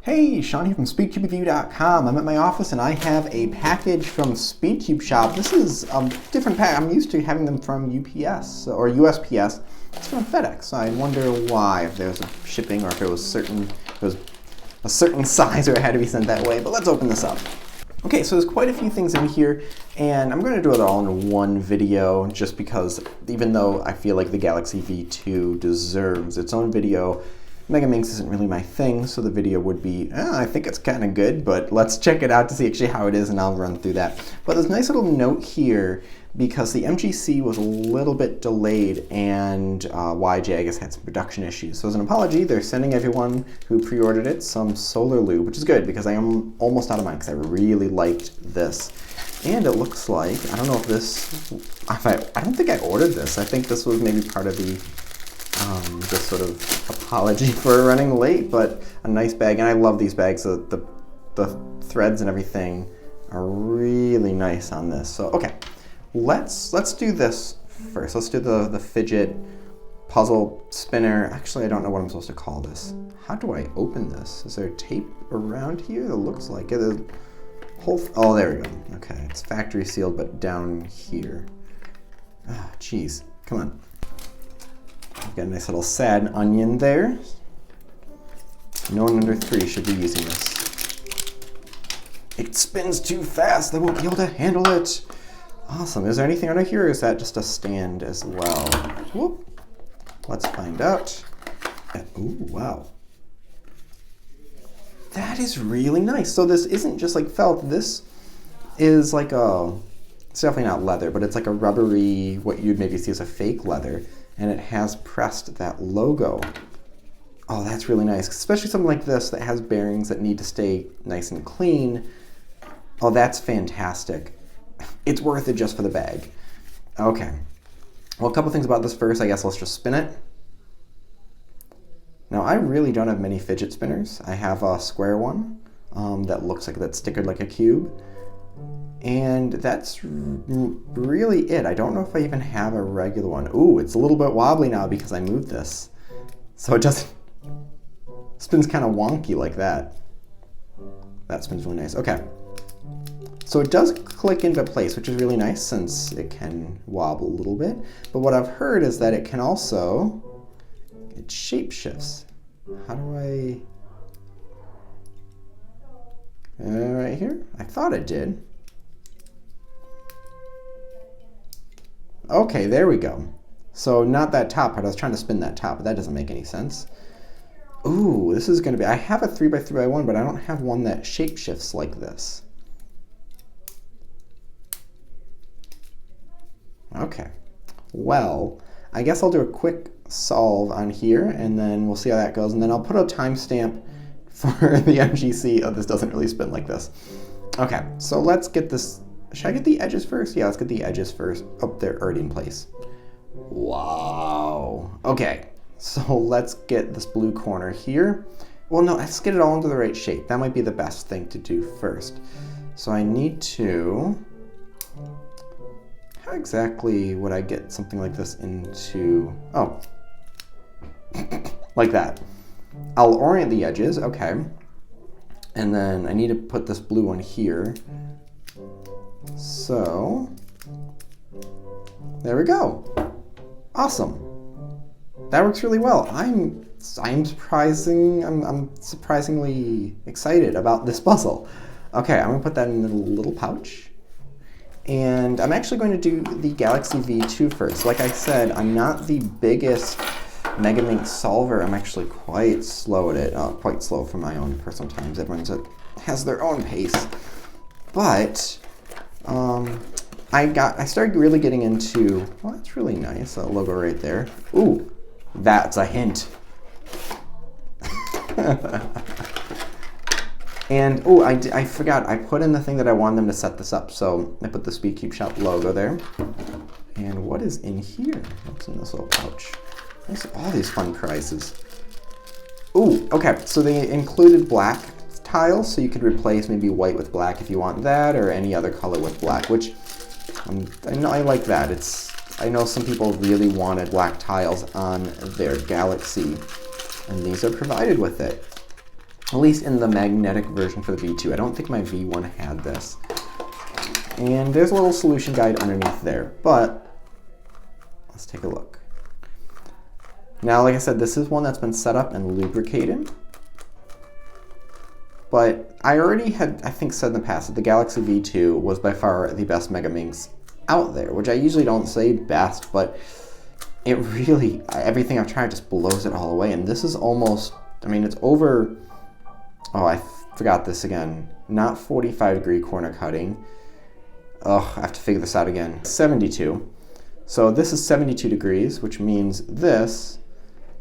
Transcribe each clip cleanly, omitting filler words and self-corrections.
Hey, Sean here from SpeedCubeReview.com. I'm at my office and I have a package from SpeedCube Shop. This is a different pack. I'm used to having them from UPS or USPS. It's from FedEx. I wonder why, if there was a shipping or if it was a certain size or it had to be sent that way. But let's open this up. Okay, so there's quite a few things in here, and I'm going to do it all in one video just because even though I feel like the Galaxy V2 deserves its own video, Mega Minx isn't really my thing, so the video would be, I think it's kind of good, but let's check it out to see actually how it is, and I'll run through that. But there's a nice little note here, because the MGC was a little bit delayed, and YJ, I guess, had some production issues. So as an apology, they're sending everyone who pre-ordered it some solar lube, which is good, because I am almost out of mine, because I really liked this. And it looks like, I don't know if this, I don't think I ordered this. I think this was maybe part of the sort of apology for running late, but a nice bag. And I love these bags. The threads and everything are really nice on this. So okay, let's do this first. Let's do the fidget puzzle spinner. Actually, I don't know what I'm supposed to call this. How do I open this? Is there tape around here? It looks like it. Oh, there we go. Okay, it's factory sealed, but down here. Ah, geez, come on. I've got a nice little sad onion there. No one under 3 should be using this. It spins too fast. They won't be able to handle it. Awesome. Is there anything under here, or is that just a stand as well? Whoop. Let's find out. Ooh, wow. That is really nice. So this isn't just like felt. This is like it's definitely not leather, but it's like a rubbery, what you'd maybe see as a fake leather. And it has pressed that logo. Oh, that's really nice, especially something like this that has bearings that need to stay nice and clean. Oh, that's fantastic. It's worth it just for the bag. Okay. Well, a couple things about this first. I guess let's just spin it. Now, I really don't have many fidget spinners. I have a square one that looks like that's stickered like a cube. And that's really it. I don't know if I even have a regular one. Ooh, it's a little bit wobbly now because I moved this. So it doesn't, spins kind of wonky like that. That spins really nice. Okay. So it does click into place, which is really nice since it can wobble a little bit. But what I've heard is that it can also, it shape shifts. How do I, right here? I thought it did. Okay, there we go. So not that top part. I was trying to spin that top, but that doesn't make any sense. Ooh, this is going to be... I have a 3x3x1, but I don't have one that shape shifts like this. Okay. Well, I guess I'll do a quick solve on here, and then we'll see how that goes. And then I'll put a timestamp for the MGC. Oh, this doesn't really spin like this. Okay, so let's get this... Should I get the edges first? Yeah, let's get the edges first. Oh, they're already in place. Wow. Okay, so let's get this blue corner here. Well, no, let's get it all into the right shape. That might be the best thing to do first. So I need to... How exactly would I get something like this into... Oh. Like that. I'll orient the edges, okay. And then I need to put this blue one here. So, there we go. Awesome. That works really well. I'm surprisingly excited about this puzzle. Okay, I'm gonna put that in a little pouch. And I'm actually going to do the Galaxy V2 first. Like I said, I'm not the biggest Mega Minx solver. I'm actually quite slow at it. Quite slow for my own personal times. Everyone has their own pace. But I started really getting into, well, that's really nice, that logo right there. Ooh, that's a hint. And, oh, I forgot, I put in the thing that I wanted them to set this up, so I put the SpeedCube Shop logo there. And what is in here? What's in this little pouch? There's all these fun prizes. Ooh, okay, so they included black tiles, so you could replace maybe white with black if you want that, or any other color with black, which I like that. I know some people really wanted black tiles on their Galaxy, and these are provided with it. at least in the magnetic version for the V2. I don't think my V1 had this. And there's a little solution guide underneath there, but let's take a look. Now, like I said, this is one that's been set up and lubricated. But I already had, I think, said in the past that the Galaxy V2 was by far the best Megaminx out there, which I usually don't say best, but it really, everything I've tried just blows it all away. And this is almost, I mean, it's over, oh, I forgot this again, not 45-degree corner cutting. Oh, I have to figure this out again. 72. So this is 72 degrees, which means this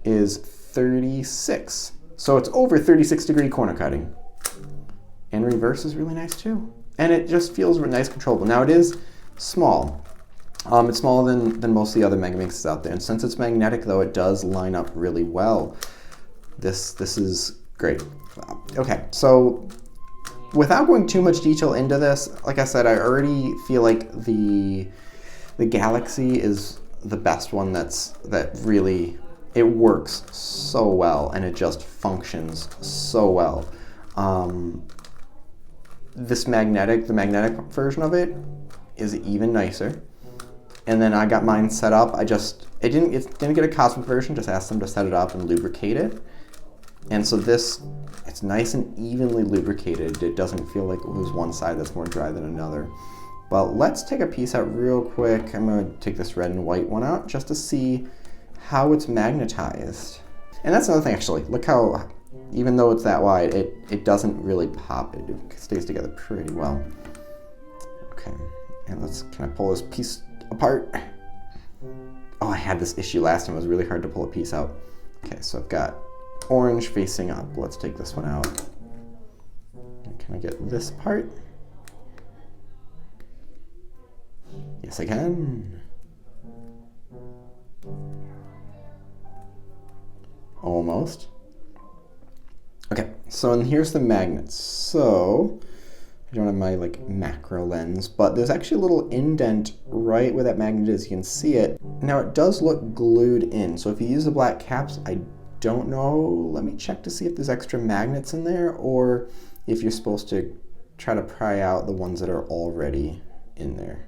is 36. So it's over 36-degree corner cutting. And reverse is really nice too. And it just feels nice, controllable. Now it is small. It's smaller than most of the other Megaminxes out there. And since it's magnetic though, it does line up really well. This is great. Okay, so without going too much detail into this, like I said, I already feel like the Galaxy is the best one that really, it works so well and it just functions so well. The magnetic version of it is even nicer. And then I got mine set up. It didn't get a cosmic version, just asked them to set it up and lubricate it. And so it's nice and evenly lubricated. It doesn't feel like there's one side that's more dry than another. But let's take a piece out real quick. I'm gonna take this red and white one out just to see how it's magnetized. And that's another thing actually. Look how, even though it's that wide, it doesn't really pop. It stays together pretty well. Okay, and can I pull this piece apart? Oh, I had this issue last time. It was really hard to pull a piece out. Okay, so I've got orange facing up. Let's take this one out. Can I get this part? Yes, I can. Almost. Okay, so and here's the magnets. So I don't have my macro lens, but there's actually a little indent right where that magnet is. You can see it. Now it does look glued in. So if you use the black caps, I don't know. Let me check to see if there's extra magnets in there or if you're supposed to try to pry out the ones that are already in there.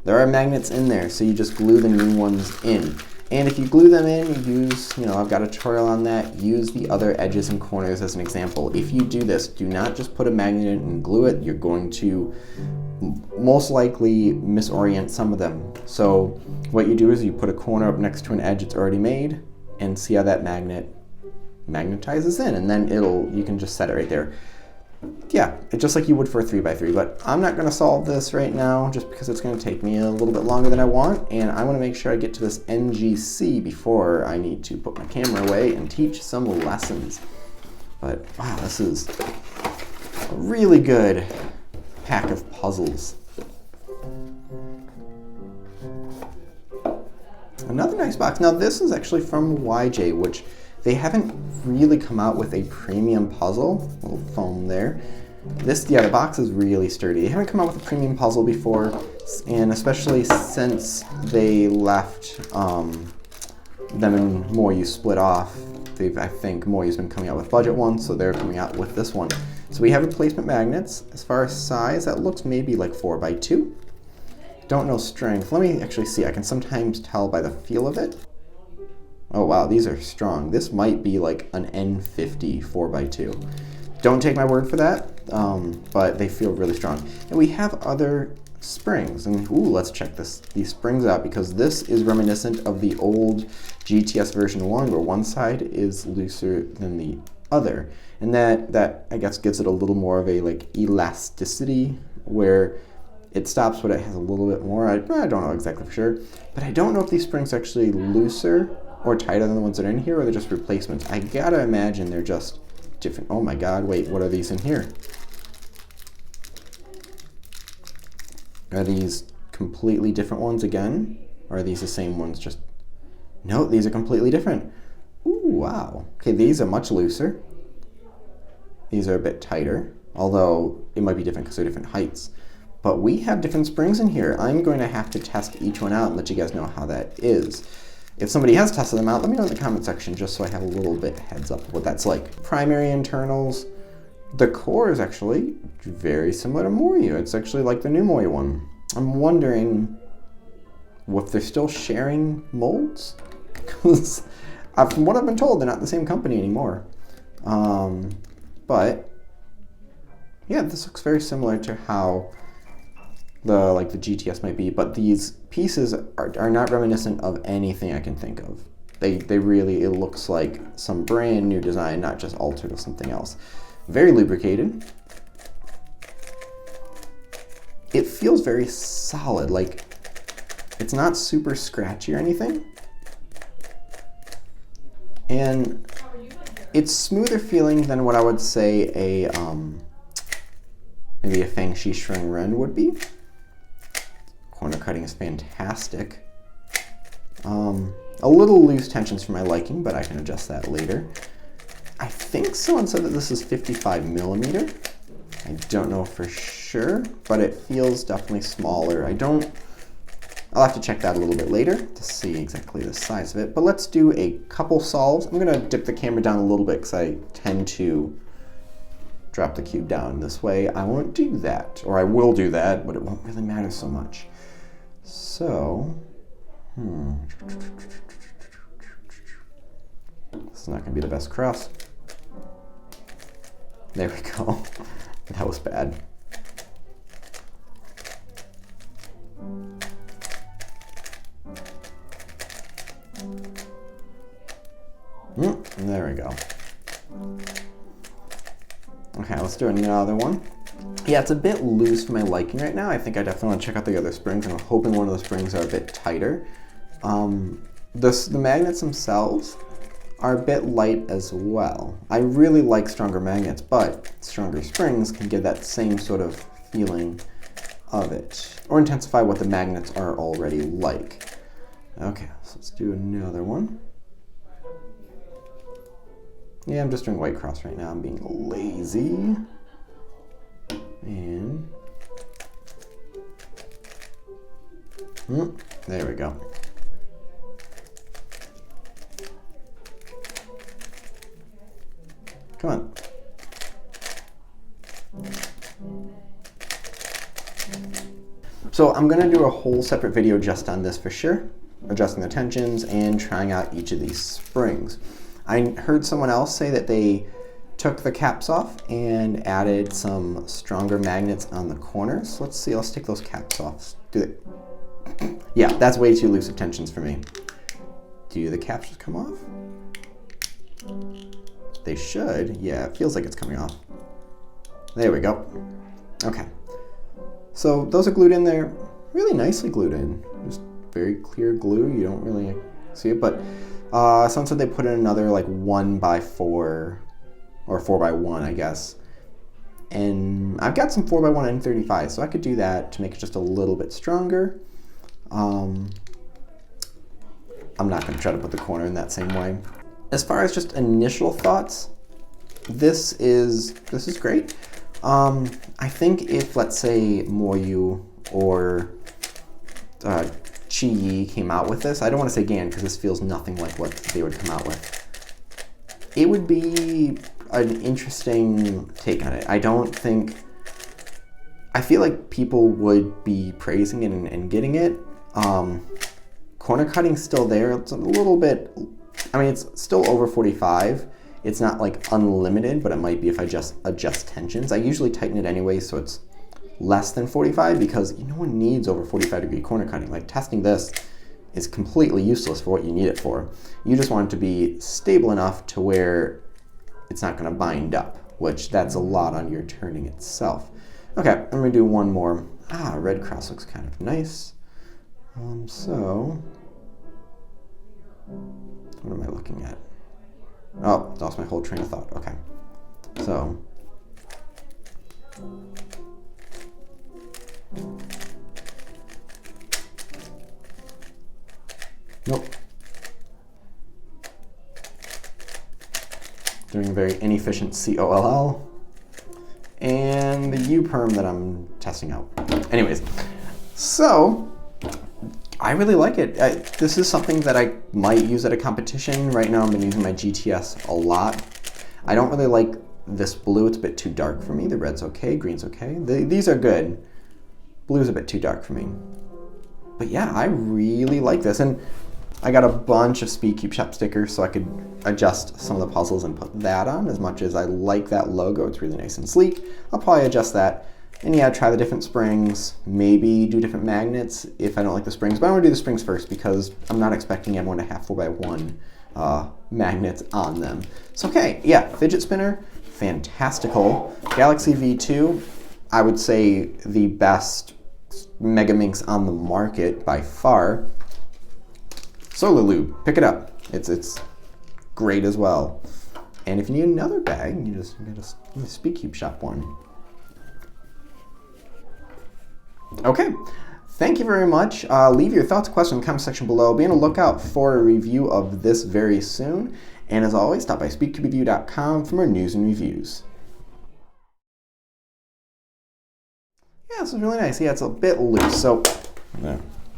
There are magnets in there, so you just glue the new ones in. And if you glue them in, you use, I've got a tutorial on that, use the other edges and corners as an example. If you do this, do not just put a magnet in and glue it. You're going to most likely misorient some of them. So what you do is you put a corner up next to an edge it's already made and see how that magnet magnetizes in, and then you can just set it right there. Yeah, it's just like you would for a 3x3, but I'm not going to solve this right now just because it's going to take me a little bit longer than I want, and I want to make sure I get to this MGC before I need to put my camera away and teach some lessons. But wow, this is a really good pack of puzzles. Another nice box. Now this is actually from YJ, which they haven't really come out with a premium puzzle. A little foam there. The box is really sturdy. They haven't come out with a premium puzzle before, and especially since they left them and Moyu split off. I think Moyu's been coming out with budget ones, so they're coming out with this one. So we have replacement magnets. As far as size, that looks maybe like 4x2. Don't know strength. Let me actually see. I can sometimes tell by the feel of it. Oh wow, these are strong. This might be like an N50 4x2. Don't take my word for that, but they feel really strong. And we have other springs. And ooh, let's check these springs out, because this is reminiscent of the old GTS version 1, where one side is looser than the other. And that I guess gives it a little more of a elasticity, where it stops when it has a little bit more. I don't know exactly for sure, but I don't know if these springs are actually looser or tighter than the ones that are in here, or they're just replacements. I gotta imagine they're just different. Oh my god, wait, what are these in here? Are these completely different ones again? Or are these the same ones? Just no, these are completely different. Ooh, wow. Okay, these are much looser. These are a bit tighter, although it might be different because they're different heights. But we have different springs in here. I'm going to have to test each one out and let you guys know how that is. If somebody has tested them out, let me know in the comment section just so I have a little bit heads up of what that's like. Primary internals. The core is actually very similar to Moyu. It's actually like the new Moyu one. I'm wondering if they're still sharing molds? Because from what I've been told, they're not the same company anymore. But yeah, this looks very similar to how the GTS might be, but these pieces are not reminiscent of anything I can think of. They really, it looks like some brand new design, not just altered or something else. Very lubricated. It feels very solid, like it's not super scratchy or anything. And it's smoother feeling than what I would say a maybe a Fangxi Shreng Ren would be. Corner cutting is fantastic. A little loose tensions for my liking, but I can adjust that later. I think someone said that this is 55 millimeter. I don't know for sure, but it feels definitely smaller. I'll have to check that a little bit later to see exactly the size of it, but let's do a couple solves. I'm gonna dip the camera down a little bit because I tend to drop the cube down this way. I won't do that, or I will do that, but it won't really matter so much. So, this is not gonna be the best cross. There we go. That was bad. There we go. Okay, let's do another one. Yeah, it's a bit loose for my liking right now. I think I definitely want to check out the other springs, and I'm hoping one of the springs are a bit tighter. The magnets themselves are a bit light as well. I really like stronger magnets, but stronger springs can give that same sort of feeling of it, or intensify what the magnets are already like. Okay, so let's do another one. Yeah, I'm just doing white cross right now. I'm being lazy. And there we go. Come on. So I'm gonna do a whole separate video just on this for sure, adjusting the tensions and trying out each of these springs. I heard someone else say that they took the caps off and added some stronger magnets on the corners. Let's see, let's take those caps off. Yeah, that's way too loose of tensions for me. Do the caps just come off? They should. Yeah, it feels like it's coming off. There we go. Okay. So those are glued in there, really nicely glued in. Just very clear glue. You don't really see it, but someone said they put in another like 1x4 or 4x1, I guess. And I've got some 4x1 N35, so I could do that to make it just a little bit stronger. I'm not going to try to put the corner in that same way. As far as just initial thoughts, this is great. I think if, let's say, Moyu or Chi came out with this, I don't want to say Gan because this feels nothing like what they would come out with. It would be an interesting take on it. I feel like people would be praising it and getting it. Corner cutting's still there. It's a little bit, I mean, it's still over 45. It's not like unlimited, but it might be if I just adjust tensions. I usually tighten it anyway, so it's less than 45 because no one needs over 45-degree corner cutting. Like, testing this is completely useless for what you need it for. You just want it to be stable enough to where it's not going to bind up, which that's a lot on your turning itself. Okay, I'm going to do one more. Red cross looks kind of nice. So, what am I looking at? Oh, lost my whole train of thought. Okay, so nope. Doing a very inefficient COLL. And the U-perm that I'm testing out. Anyways, so I really like it. This is something that I might use at a competition. Right now I've been using my GTS a lot. I don't really like this blue. It's a bit too dark for me. The red's okay, green's okay. These are good. Blue's a bit too dark for me. But yeah, I really like this. And I got a bunch of Speed Cube Shop stickers so I could adjust some of the puzzles and put that on. As much as I like that logo, it's really nice and sleek, I'll probably adjust that. And yeah, try the different springs, maybe do different magnets if I don't like the springs. But I'm gonna do the springs first because I'm not expecting everyone to have 4x1 magnets on them. So okay, yeah, fidget spinner, fantastical. Galaxy V2, I would say the best Mega Minx on the market by far. Solar Lube, pick it up. It's great as well. And if you need another bag, you get a Speed Cube Shop one. Okay, thank you very much. Leave your thoughts, questions in the comment section below. Be on the lookout for a review of this very soon. And as always, stop by speedcubereview.com for more news and reviews. Yeah, this is really nice. Yeah, it's a bit loose, so